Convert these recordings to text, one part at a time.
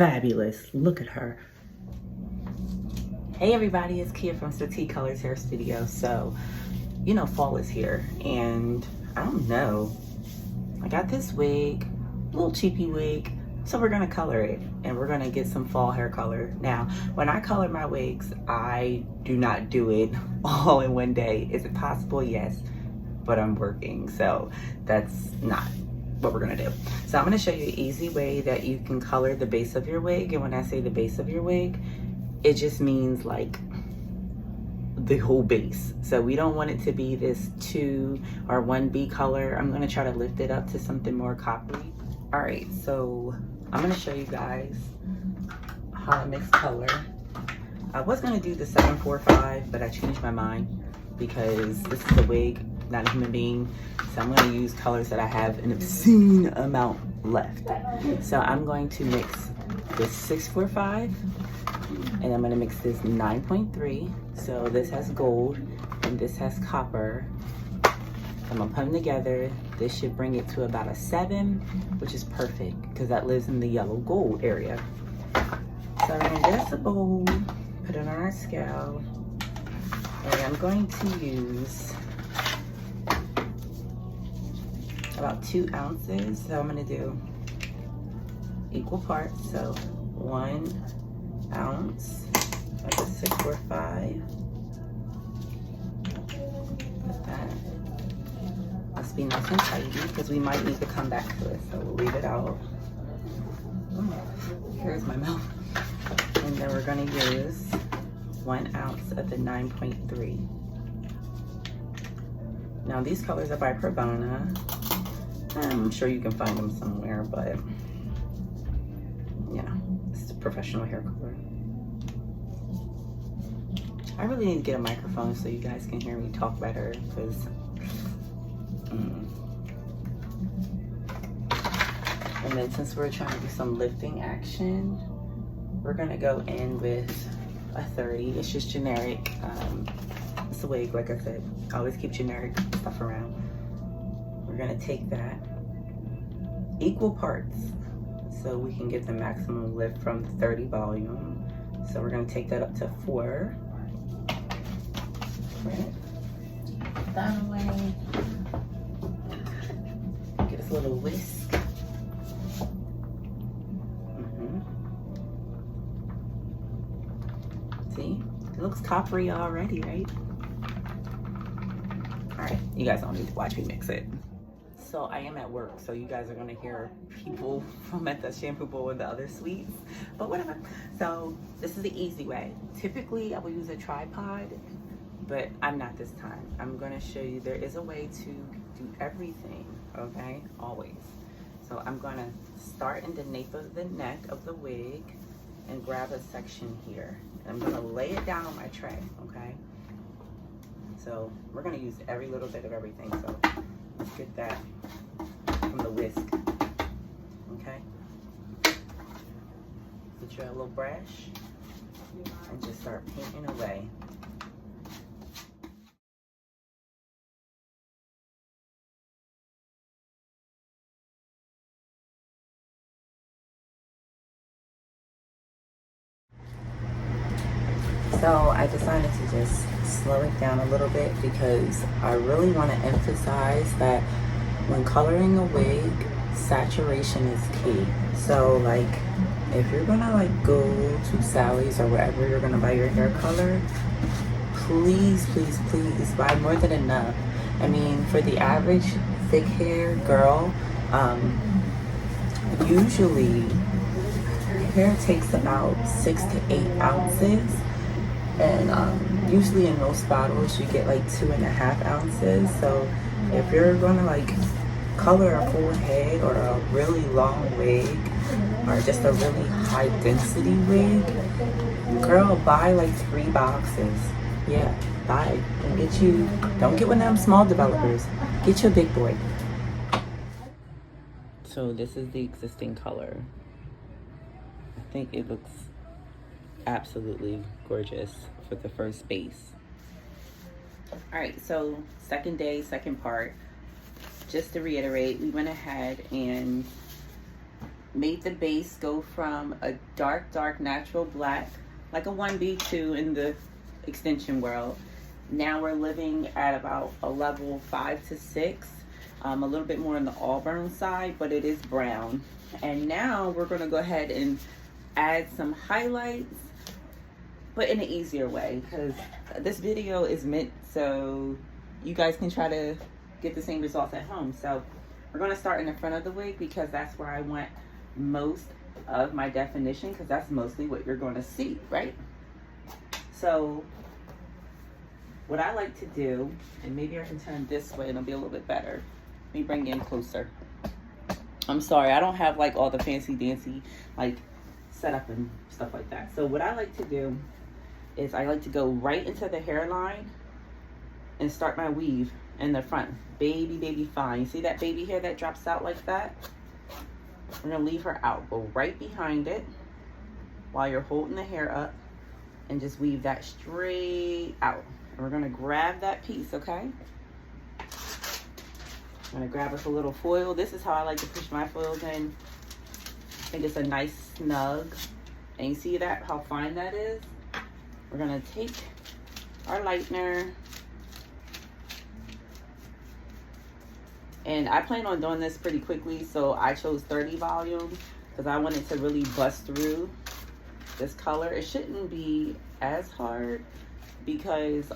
fabulous. Look at her. Hey everybody, it's Kia from Satie Colors Hair Studio. So, you know, fall is here, and I don't know, I got this wig, a little cheapy wig, so we're gonna color it, and we're gonna get some fall hair color. Now, when I color my wigs, I do not do it all in one day. Is it possible? Yes, but I'm working, so that's not what we're gonna do. So I'm gonna show you an easy way that you can color the base of your wig, and when I say the base of your wig, it just means like the whole base. So we don't want it to be this 2 or 1B color. I'm gonna try to lift it up to something more coppery. All right, so I'm gonna show you guys how to mix color. I was gonna do the 745, but I changed my mind because this is a wig, not a human being. So I'm gonna use colors that I have an obscene amount left. So I'm going to mix this 645, and I'm gonna mix this 9.3. So this has gold and this has copper. I'm gonna put them together. This should bring it to about a 7, which is perfect because that lives in the yellow gold area. So I'm gonna get us a bowl, put it on our scale, and I'm going to use about 2 ounces. So I'm gonna do equal parts. So 1 ounce of the 645. Put that. Must be nice and tidy because we might need to come back to it. So we'll leave it out. Oh, here's my mouth. And then we're gonna use 1 ounce of the 9.3. Now these colors are by Pravana. I'm sure you can find them somewhere, but yeah, it's a professional hair color. I really need to get a microphone so you guys can hear me talk better, because and then since we're trying to do some lifting action, we're gonna go in with a 30. It's just generic. It's a wig, like I said. I always keep generic stuff around. We're gonna take that equal parts so we can get the maximum lift from the 30 volume. So we're gonna take that up to 4. Right. Put that away. Get us a little whisk. See, it looks coppery already, right? All right, you guys don't need to watch me mix it. So I am at work, so you guys are gonna hear people from at the shampoo bowl and the other suites, but whatever. So this is the easy way. Typically I will use a tripod, but I'm not this time. I'm gonna show you there is a way to do everything, okay? Always. So I'm gonna start in the nape of the neck of the wig and grab a section here. I'm gonna lay it down on my tray, okay? So we're gonna use every little bit of everything. So let's get that from the whisk, okay? Get your little brush and just start painting away. So I decided to just slow it down a little bit because I really want to emphasize that when coloring a wig, saturation is key. So like if you're gonna like go to Sally's or wherever you're gonna buy your hair color, please, please, please buy more than enough. I mean, for the average thick hair girl, usually hair takes about 6 to 8 ounces. And usually in most bottles you get like 2.5 ounces. So if you're gonna like color a full head or a really long wig or just a really high density wig, girl, buy like 3 boxes. Yeah, buy and get you, don't get one of them small developers, get you a big boy. So this is the existing color. I think it looks absolutely gorgeous for the first base. All right, so second day, second part. Just to reiterate, we went ahead and made the base go from a dark natural black, like a 1B2 in the extension world. Now we're living at about a level 5 to 6, a little bit more on the auburn side, but it is brown. And now we're gonna go ahead and add some highlights, but in an easier way, because this video is meant so you guys can try to get the same results at home. So we're gonna start in the front of the wig because that's where I want most of my definition, because that's mostly what you're gonna see, right? So what I like to do, and maybe I can turn this way and it'll be a little bit better. Let me bring you in closer. I'm sorry, I don't have like all the fancy dancy like setup and stuff like that. So what I like to do is I like to go right into the hairline and start my weave in the front. Baby fine. See that baby hair that drops out like that? We're gonna leave her out. Go right behind it while you're holding the hair up and just weave that straight out. And we're gonna grab that piece, okay? I'm gonna grab us a little foil. This is how I like to push my foils in. I think it's a nice snug. And you see that, how fine that is? We're gonna take our lightener. And I plan on doing this pretty quickly, so I chose 30 volume because I wanted to really bust through this color. It shouldn't be as hard because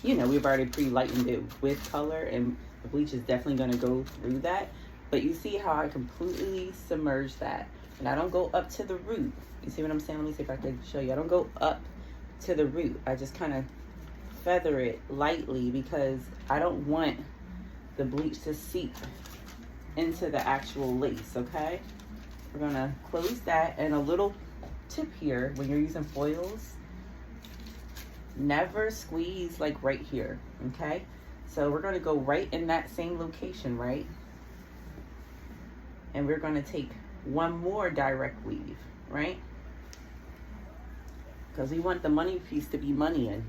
you know, we've already pre-lightened it with color, and the bleach is definitely going to go through that. But you see how I completely submerge that, and I don't go up to the root. You see what I'm saying? Let me see if I can show you. I don't go up to the root. I just kind of feather it lightly because I don't want the bleach to seep into the actual lace, okay? We're going to close that. And a little tip here, when you're using foils, never squeeze like right here, okay? So we're going to go right in that same location, right? And we're going to take one more direct weave, right? Because we want the money piece to be money in.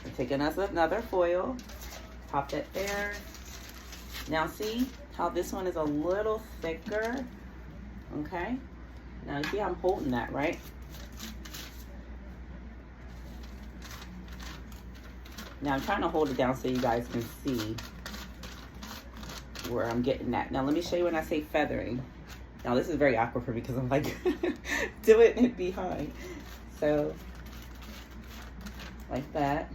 We're taking us another foil, pop that there. Now see how this one is a little thicker, okay? Now you see how I'm holding that, right? Now I'm trying to hold it down so you guys can see where I'm getting at. Now let me show you when I say feathering. Now this is very awkward for me because I'm like doing it behind. So like that.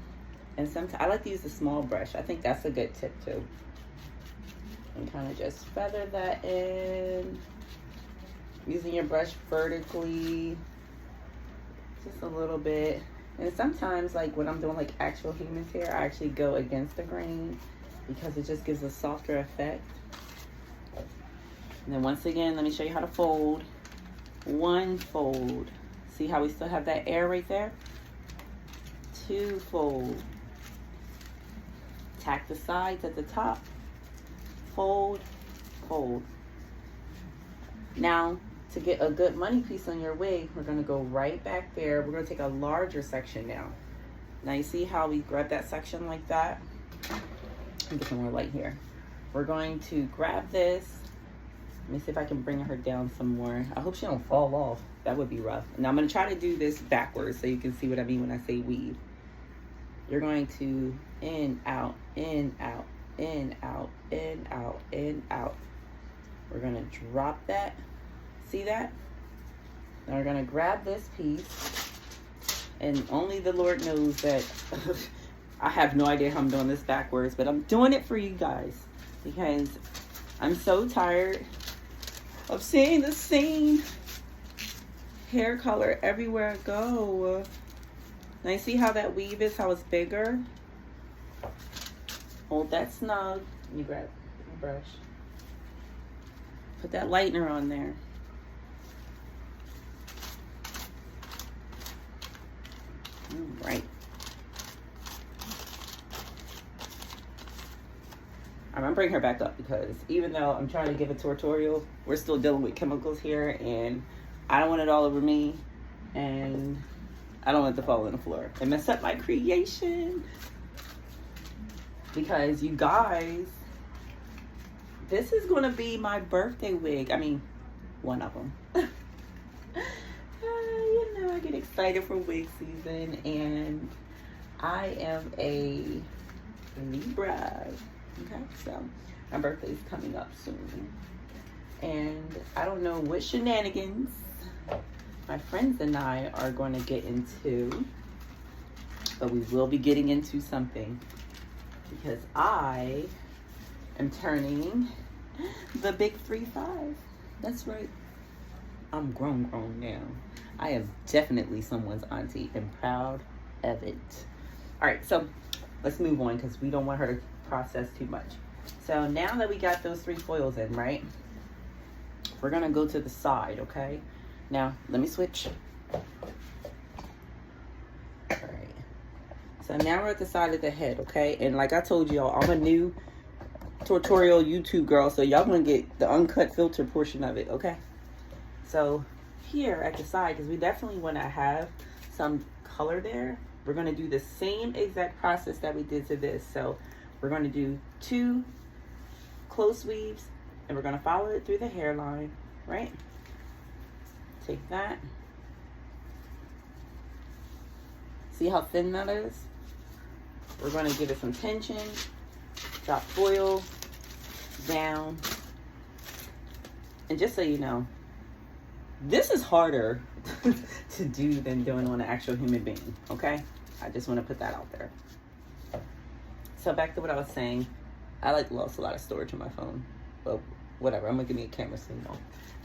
And sometimes I like to use the small brush. I think that's a good tip too. And kind of just feather that in. Using your brush vertically. Just a little bit. And sometimes, like when I'm doing like actual human's hair, I actually go against the grain because it just gives a softer effect. And then once again, let me show you how to fold. One fold. See how we still have that air right there? Two fold. Tack the sides at the top. Fold, fold. Now, to get a good money piece on your wig, we're gonna go right back there. We're gonna take a larger section now. Now you see how we grab that section like that? Let me get some more light here. We're going to grab this. Let me see if I can bring her down some more. I hope she don't fall off. That would be rough. Now I'm gonna try to do this backwards so you can see what I mean when I say weave. You're going to in, out, in, out, in, out, in, out, in, out. We're gonna drop that. See that? Now we're gonna grab this piece, and only the Lord knows that I have no idea how I'm doing this backwards, but I'm doing it for you guys because I'm so tired of seeing the same hair color everywhere I go. Now you see how that weave is, how it's bigger? Hold that snug. Let me grab my brush. Put that lightener on there. All right. I'm gonna bring her back up because even though I'm trying to give a tutorial, we're still dealing with chemicals here, and I don't want it all over me, and I don't want it to fall on the floor and mess up my creation. Because you guys this is gonna be my birthday wig. I mean, one of them. You know, I get excited for wig season, and I am a Libra. Okay, so my birthday's coming up soon, and I don't know what shenanigans my friends and I are going to get into, but we will be getting into something because I am turning the big 3-5. That's right. I'm grown now. I am definitely someone's auntie and proud of it. All right, so let's move on because we don't want her to process too much. So now that we got those 3 foils in, right, we're gonna go to the side, okay? Now, let me switch. All right. So now we're at the side of the head, okay? And like I told y'all, I'm a new tutorial YouTube girl, so y'all gonna get the uncut filter portion of it, okay? So here at the side, because we definitely want to have some color there, we're going to do the same exact process that we did to this. So we're going to do 2 close weaves, and we're going to follow it through the hairline, right? Take that. See how thin that is? We're going to give it some tension, drop foil down, and just so you know, this is harder to do than doing on an actual human being, okay? I just want to put that out there. So back to what I was saying. I lost a lot of storage on my phone, but whatever. I'm gonna give me a camera so you know.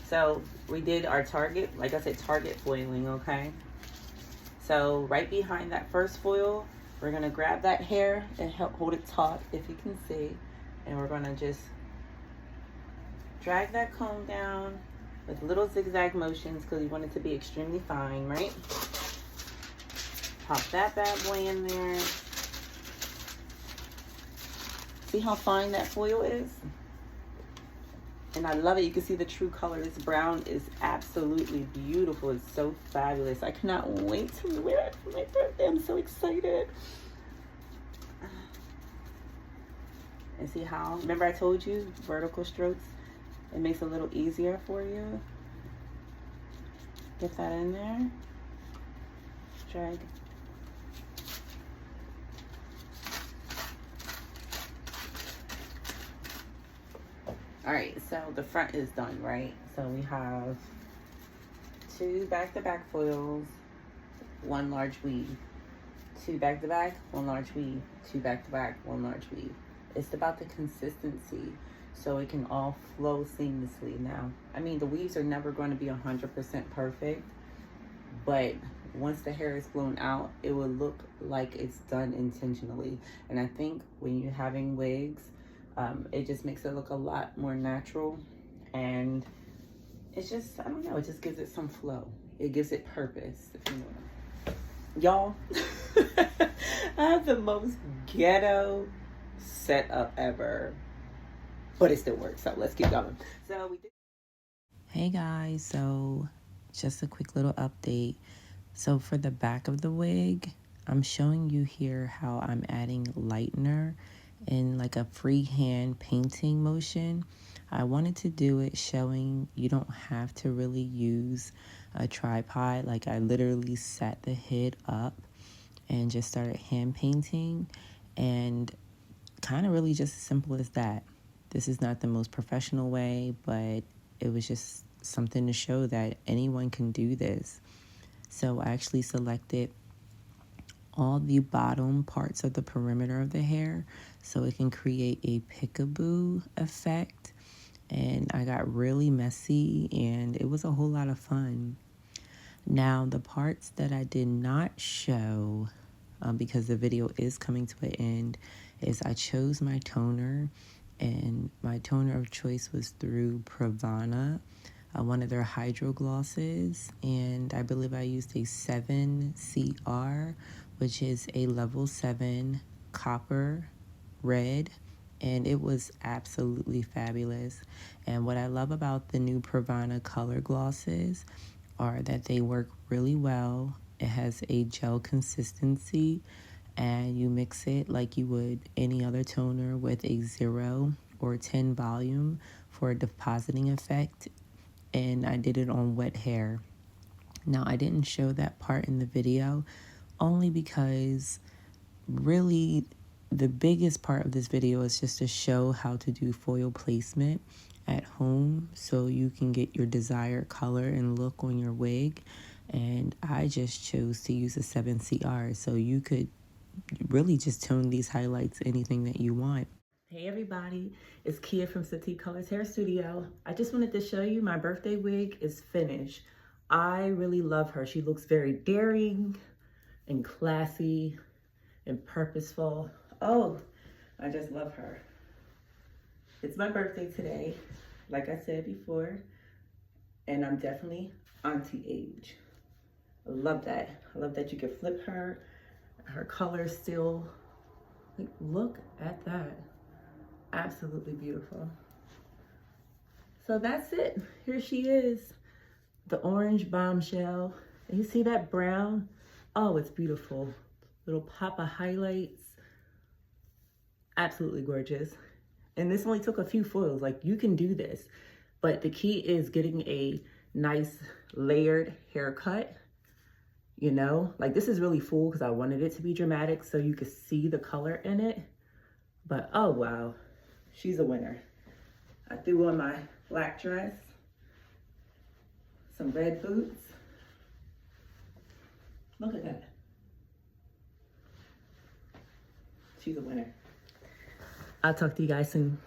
So we did our target, like I said, target foiling, okay? So right behind that first foil, we're gonna grab that hair and help hold it taut, if you can see, and we're gonna just drag that comb down with little zigzag motions because we want it to be extremely fine, right? Pop that bad boy in there. See how fine that foil is? And I love it. You can see the true color. This brown is absolutely beautiful. It's so fabulous. I cannot wait to wear it for my birthday. I'm so excited. And see how, remember I told you, vertical strokes, it makes it a little easier for you. Get that in there. Drag. All right, so the front is done, right? So we have 2 back-to-back foils, 1 large weave, 2 back-to-back, 1 large weave, 2 back-to-back, 1 large weave. It's about the consistency, so it can all flow seamlessly. Now, I mean, the weaves are never going to be 100% perfect, but once the hair is blown out, it will look like it's done intentionally. And I think when you're having wigs, it just makes it look a lot more natural, and it's just, I don't know, it just gives it some flow. It gives it purpose, if you know. Y'all, I have the most ghetto setup ever, but it still works, so let's keep going. So we did. Hey guys, so just a quick little update. So for the back of the wig, I'm showing you here how I'm adding lightener in like a freehand painting motion. I wanted to do it showing you don't have to really use a tripod. Like I literally set the head up and just started hand painting, and kind of really just as simple as that. This is not the most professional way, but it was just something to show that anyone can do this. So I actually selected all the bottom parts of the perimeter of the hair so it can create a peekaboo effect. And I got really messy, and it was a whole lot of fun. Now, the parts that I did not show, because the video is coming to an end, is I chose my toner, and my toner of choice was through Pravana, one of their hydro glosses, and I believe I used a 7CR, which is a level 7 copper red, and it was absolutely fabulous. And what I love about the new Pravana color glosses are that they work really well. It has a gel consistency, and you mix it like you would any other toner with a 0 or 10 volume for a depositing effect, and I did it on wet hair. Now, I didn't show that part in the video only because really the biggest part of this video is just to show how to do foil placement at home so you can get your desired color and look on your wig. And I just chose to use a 7CR, so you could really just tone these highlights anything that you want. Hey everybody, it's Kia from Satie Colors Hair Studio. I just wanted to show you my birthday wig is finished. I really love her. She looks very daring and classy and purposeful. Oh, I just love her. It's my birthday today, like I said before, and I'm definitely auntie age. I love that. I love that you can flip her. Her color still, like, look at that. Absolutely beautiful. So that's it. Here she is, the orange bombshell. And you see that brown? Oh, it's beautiful. Little pop of highlights. Absolutely gorgeous. And this only took a few foils. Like, you can do this. But the key is getting a nice layered haircut. You know, like, this is really full because I wanted it to be dramatic so you could see the color in it. But oh wow, she's a winner. I threw on my black dress, some red boots. Look at that. She's a winner. I'll talk to you guys soon.